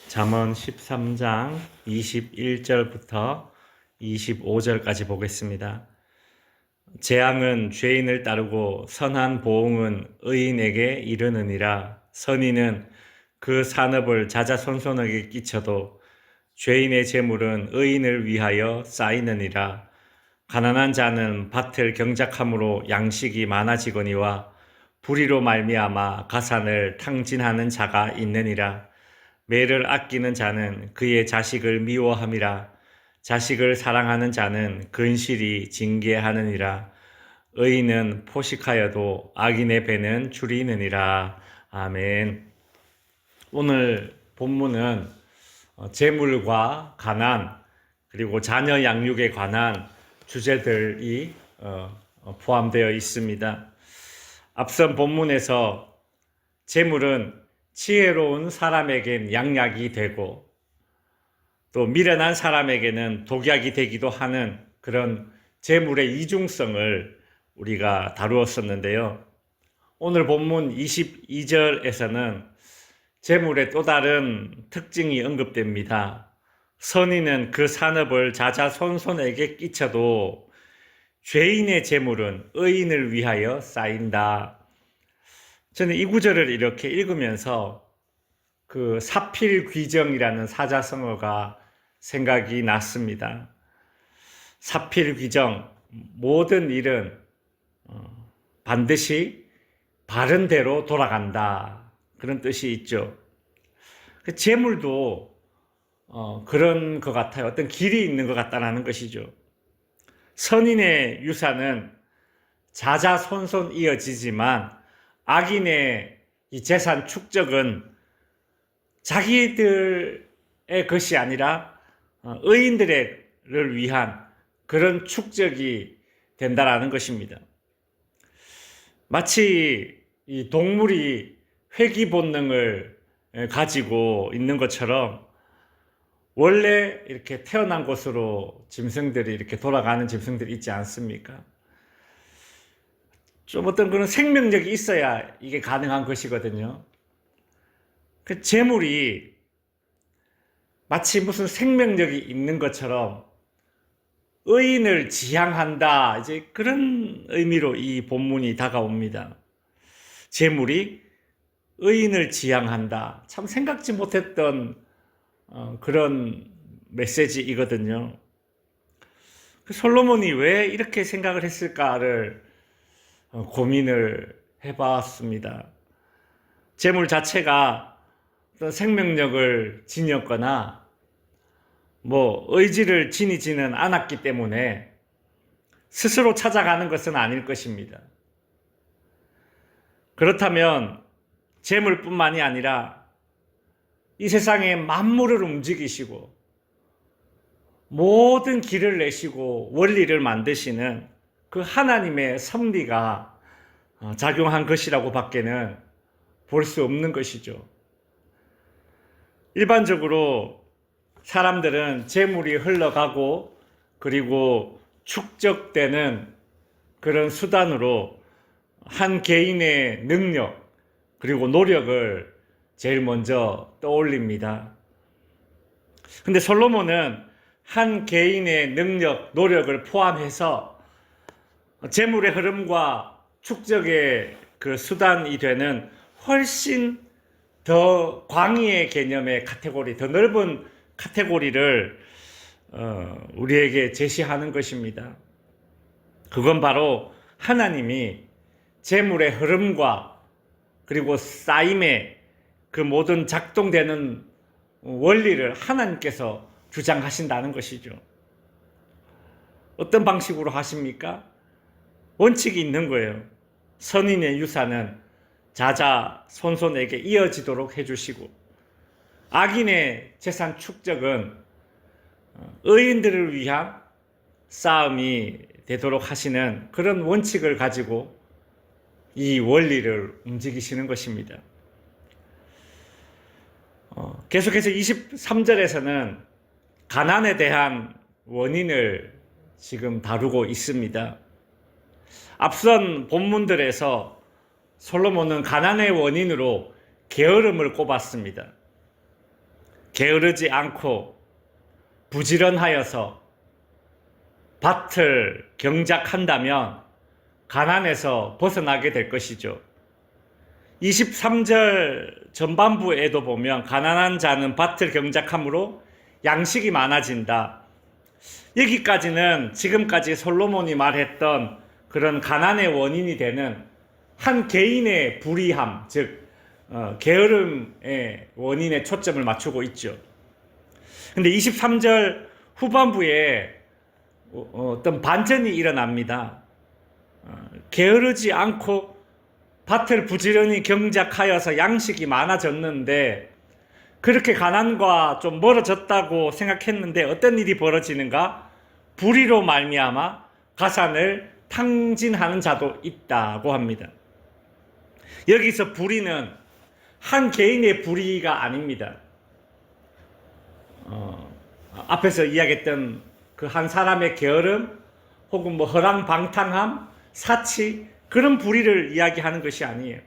잠언 13장 21절부터 25절까지 보겠습니다. 재앙은 죄인을 따르고 선한 보응은 의인에게 이르느니라. 선인은 그 산업을 자자손손에게 끼쳐도 죄인의 재물은 의인을 위하여 쌓이느니라. 가난한 자는 밭을 경작함으로 양식이 많아지거니와 불의로 말미암아 가산을 탕진하는 자가 있느니라. 매를 아끼는 자는 그의 자식을 미워함이라. 자식을 사랑하는 자는 근실이 징계하느니라. 의인은 포식하여도 악인의 배는 줄이느니라. 아멘. 오늘 본문은 재물과 가난 그리고 자녀 양육에 관한 주제들이 포함되어 있습니다. 앞선 본문에서 재물은 지혜로운 사람에겐 양약이 되고 또 미련한 사람에게는 독약이 되기도 하는 그런 재물의 이중성을 우리가 다루었었는데요. 오늘 본문 22절에서는 재물의 또 다른 특징이 언급됩니다. 선인은 그 산업을 자자손손에게 끼쳐도 죄인의 재물은 의인을 위하여 쌓인다. 저는 이 구절을 이렇게 읽으면서 그 사필귀정이라는 사자성어가 생각이 났습니다. 사필귀정, 모든 일은 반드시 바른 대로 돌아간다. 그런 뜻이 있죠. 재물도 그런 것 같아요. 어떤 길이 있는 것 같다는 것이죠. 선인의 유산은 자자손손 이어지지만 악인의 이 재산 축적은 자기들의 것이 아니라 의인들을 위한 그런 축적이 된다라는 것입니다. 마치 이 동물이 회귀 본능을 가지고 있는 것처럼 원래 이렇게 태어난 곳으로 짐승들이 이렇게 돌아가는 짐승들이 있지 않습니까? 좀 어떤 그런 생명력이 있어야 이게 가능한 것이거든요. 그 재물이 마치 무슨 생명력이 있는 것처럼 의인을 지향한다. 이제 그런 의미로 이 본문이 다가옵니다. 재물이 의인을 지향한다. 참 생각지 못했던 그런 메시지이거든요. 솔로몬이 왜 이렇게 생각을 했을까를 고민을 해봤습니다. 재물 자체가 어떤 생명력을 지녔거나 의지를 지니지는 않았기 때문에 스스로 찾아가는 것은 아닐 것입니다. 그렇다면 재물뿐만이 아니라 이 세상의 만물을 움직이시고 모든 길을 내시고 원리를 만드시는 그 하나님의 섭리가 작용한 것이라고 밖에는 볼 수 없는 것이죠. 일반적으로 사람들은 재물이 흘러가고 그리고 축적되는 그런 수단으로 한 개인의 능력 그리고 노력을 제일 먼저 떠올립니다. 근데 솔로몬은 한 개인의 능력, 노력을 포함해서 재물의 흐름과 축적의 그 수단이 되는 훨씬 더 광의의 개념의 카테고리, 더 넓은 카테고리를 우리에게 제시하는 것입니다. 그건 바로 하나님이 재물의 흐름과 그리고 쌓임의 그 모든 작동되는 원리를 하나님께서 주장하신다는 것이죠. 어떤 방식으로 하십니까? 원칙이 있는 거예요. 선인의 유산은 자자손손에게 이어지도록 해주시고 악인의 재산 축적은 의인들을 위한 싸움이 되도록 하시는 그런 원칙을 가지고 이 원리를 움직이시는 것입니다. 계속해서 23절에서는 가난에 대한 원인을 지금 다루고 있습니다. 앞선 본문들에서 솔로몬은 가난의 원인으로 게으름을 꼽았습니다. 게으르지 않고 부지런하여서 밭을 경작한다면 가난에서 벗어나게 될 것이죠. 23절 전반부에도 보면 가난한 자는 밭을 경작함으로 양식이 많아진다. 여기까지는 지금까지 솔로몬이 말했던 그런 가난의 원인이 되는 한 개인의 불의함, 즉 게으름의 원인에 초점을 맞추고 있죠. 근데 23절 후반부에 어떤 반전이 일어납니다. 게으르지 않고 밭을 부지런히 경작하여서 양식이 많아졌는데 그렇게 가난과 좀 멀어졌다고 생각했는데 어떤 일이 벌어지는가? 불의로 말미암아 가산을 탕진하는 자도 있다고 합니다. 여기서 불의는 한 개인의 불의가 아닙니다. 앞에서 이야기했던 그 한 사람의 게으름 혹은 뭐 허랑방탕함, 사치 그런 불의를 이야기하는 것이 아니에요.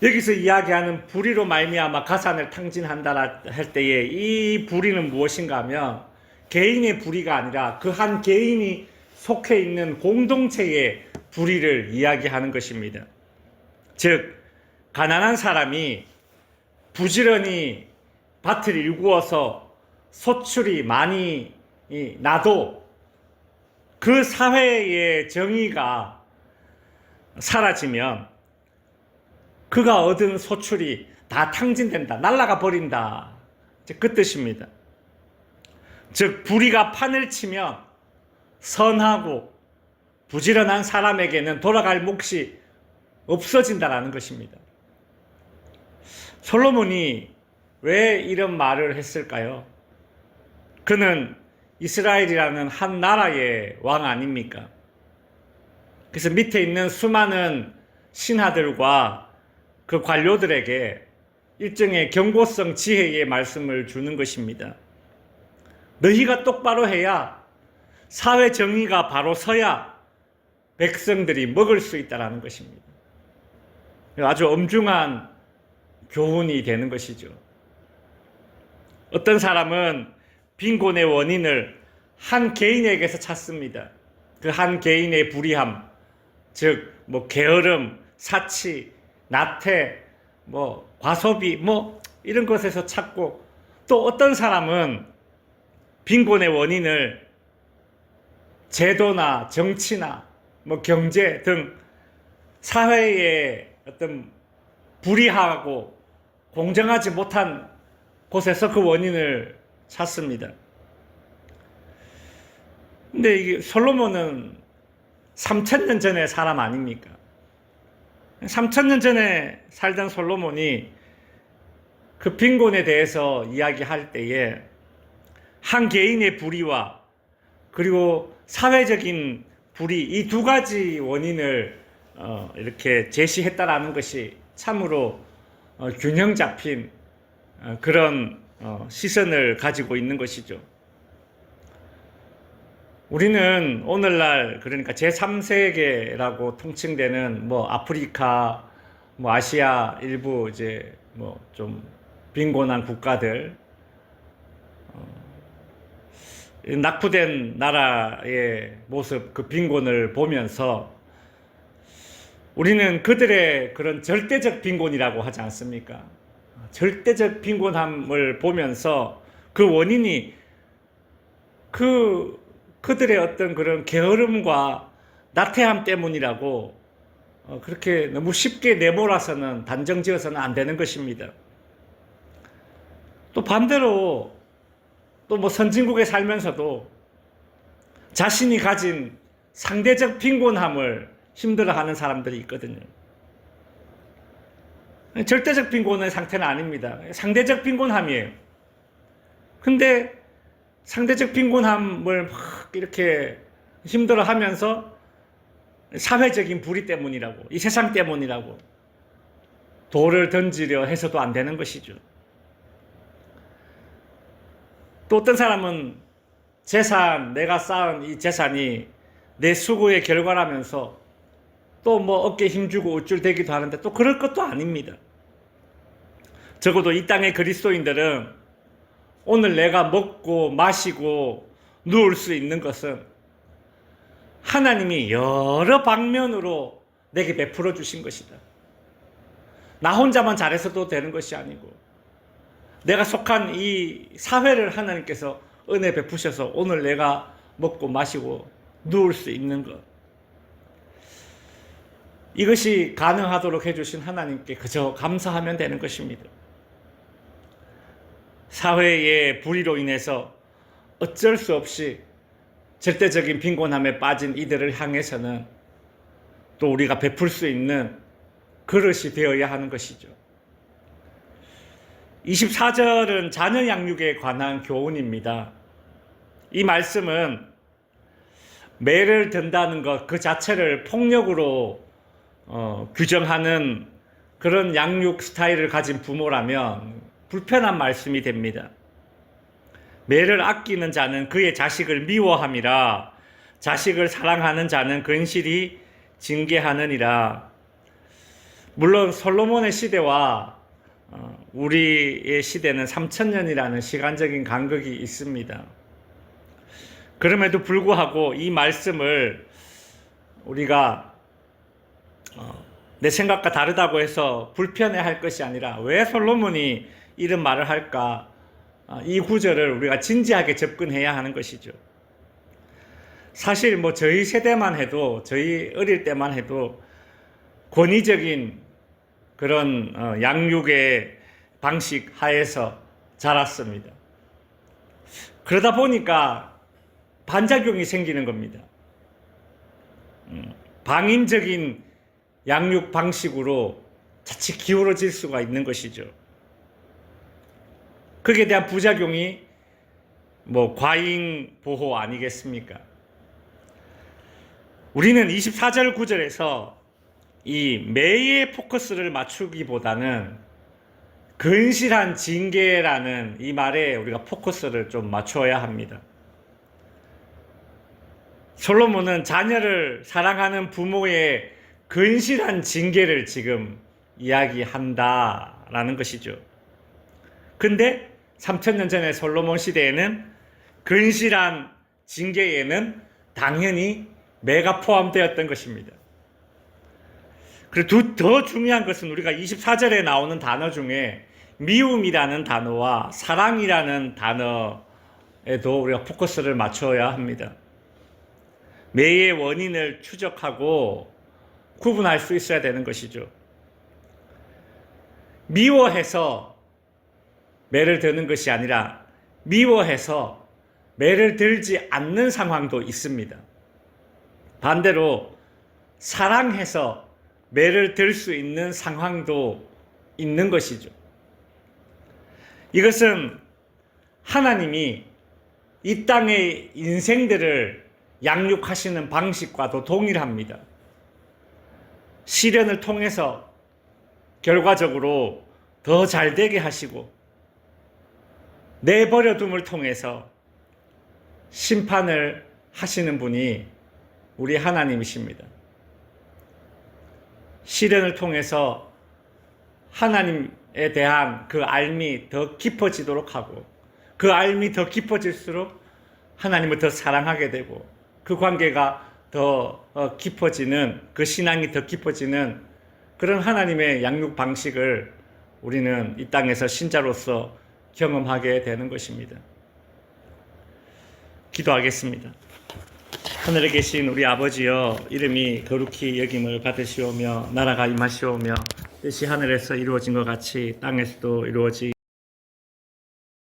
여기서 이야기하는 불의로 말미암아 가산을 탕진한다 할 때에 이 불의는 무엇인가 하면 개인의 불의가 아니라 그 한 개인이 속해 있는 공동체의 불의를 이야기하는 것입니다. 즉 가난한 사람이 부지런히 밭을 일구어서 소출이 많이 나도 그 사회의 정의가 사라지면 그가 얻은 소출이 다 탕진된다, 날아가 버린다. 그 뜻입니다. 즉 불의가 판을 치면 선하고 부지런한 사람에게는 돌아갈 몫이 없어진다라는 것입니다. 솔로몬이 왜 이런 말을 했을까요? 그는 이스라엘이라는 한 나라의 왕 아닙니까? 그래서 밑에 있는 수많은 신하들과 그 관료들에게 일종의 경고성 지혜의 말씀을 주는 것입니다. 너희가 똑바로 해야 사회 정의가 바로 서야 백성들이 먹을 수 있다는 것입니다. 아주 엄중한 교훈이 되는 것이죠. 어떤 사람은 빈곤의 원인을 한 개인에게서 찾습니다. 그 한 개인의 불의함, 즉 뭐 게으름, 사치, 나태, 뭐 과소비, 뭐 이런 것에서 찾고, 또 어떤 사람은 빈곤의 원인을 제도나 정치나 뭐 경제 등 사회의 어떤 불의하고 공정하지 못한 곳에서 그 원인을 찾습니다. 근데 이게 솔로몬은 3000년 전의 사람 아닙니까? 3000년 전에 살던 솔로몬이 그 빈곤에 대해서 이야기할 때에 한 개인의 불의와 그리고 사회적인 불의, 이 두 가지 원인을 이렇게 제시했다라는 것이 참으로 균형 잡힌 그런 시선을 가지고 있는 것이죠. 우리는 오늘날 그러니까 제3세계라고 통칭되는 뭐 아프리카, 뭐 아시아 일부 이제 뭐 좀 빈곤한 국가들, 낙후된 나라의 모습, 그 빈곤을 보면서 우리는 그들의 그런 절대적 빈곤이라고 하지 않습니까? 절대적 빈곤함을 보면서 그 원인이 그들의 어떤 그런 게으름과 나태함 때문이라고 그렇게 너무 쉽게 내몰아서는 단정지어서는 안 되는 것입니다. 또 반대로 또 뭐 선진국에 살면서도 자신이 가진 상대적 빈곤함을 힘들어하는 사람들이 있거든요. 절대적 빈곤의 상태는 아닙니다. 상대적 빈곤함이에요. 근데 상대적 빈곤함을 막 이렇게 힘들어하면서 사회적인 불의 때문이라고, 이 세상 때문이라고 돌을 던지려 해서도 안 되는 것이죠. 또 어떤 사람은 내가 쌓은 이 재산이 내 수고의 결과라면서 또 뭐 어깨에 힘주고 우쭐대기도 하는데 또 그럴 것도 아닙니다. 적어도 이 땅의 그리스도인들은 오늘 내가 먹고 마시고 누울 수 있는 것은 하나님이 여러 방면으로 내게 베풀어 주신 것이다. 나 혼자만 잘해서도 되는 것이 아니고 내가 속한 이 사회를 하나님께서 은혜 베푸셔서 오늘 내가 먹고 마시고 누울 수 있는 것, 이것이 가능하도록 해주신 하나님께 그저 감사하면 되는 것입니다. 사회의 불의로 인해서 어쩔 수 없이 절대적인 빈곤함에 빠진 이들을 향해서는 또 우리가 베풀 수 있는 그릇이 되어야 하는 것이죠. 24절은 자녀 양육에 관한 교훈입니다. 이 말씀은 매를 든다는 것 그 자체를 폭력으로 규정하는 그런 양육 스타일을 가진 부모라면 불편한 말씀이 됩니다. 매를 아끼는 자는 그의 자식을 미워함이라 자식을 사랑하는 자는 근실히 징계하느니라. 물론 솔로몬의 시대와 우리의 시대는 3000년이라는 시간적인 간극이 있습니다. 그럼에도 불구하고 이 말씀을 우리가 내 생각과 다르다고 해서 불편해할 것이 아니라 왜 솔로몬이 이런 말을 할까? 이 구절을 우리가 진지하게 접근해야 하는 것이죠. 사실 저희 세대만 해도, 저희 어릴 때만 해도 권위적인 그런 양육의 방식 하에서 자랐습니다. 그러다 보니까 반작용이 생기는 겁니다. 방임적인 양육 방식으로 자칫 기울어질 수가 있는 것이죠. 거기에 대한 부작용이 과잉 보호 아니겠습니까? 우리는 24절 9절에서 이 매의 포커스를 맞추기보다는 근실한 징계라는 이 말에 우리가 포커스를 좀 맞춰야 합니다. 솔로몬은 자녀를 사랑하는 부모의 근실한 징계를 지금 이야기한다라는 것이죠. 근데 3000년 전의 솔로몬 시대에는 근실한 징계에는 당연히 매가 포함되었던 것입니다. 그리고 더 중요한 것은 우리가 24절에 나오는 단어 중에 미움이라는 단어와 사랑이라는 단어에도 우리가 포커스를 맞춰야 합니다. 매의 원인을 추적하고 구분할 수 있어야 되는 것이죠. 미워해서 매를 드는 것이 아니라 미워해서 매를 들지 않는 상황도 있습니다. 반대로 사랑해서 매를 들 수 있는 상황도 있는 것이죠. 이것은 하나님이 이 땅의 인생들을 양육하시는 방식과도 동일합니다. 시련을 통해서 결과적으로 더 잘되게 하시고 내버려둠을 통해서 심판을 하시는 분이 우리 하나님이십니다. 시련을 통해서 하나님에 대한 그 알미 더 깊어지도록 하고 그 알미 더 깊어질수록 하나님을 더 사랑하게 되고 그 관계가 더 깊어지는, 그 신앙이 더 깊어지는 그런 하나님의 양육 방식을 우리는 이 땅에서 신자로서 경험하게 되는 것입니다. 기도하겠습니다. 하늘에 계신 우리 아버지여, 이름이 거룩히 여김을 받으시오며 나라가 임하시오며 뜻이 하늘에서 이루어진 것 같이 땅에서도 이루어지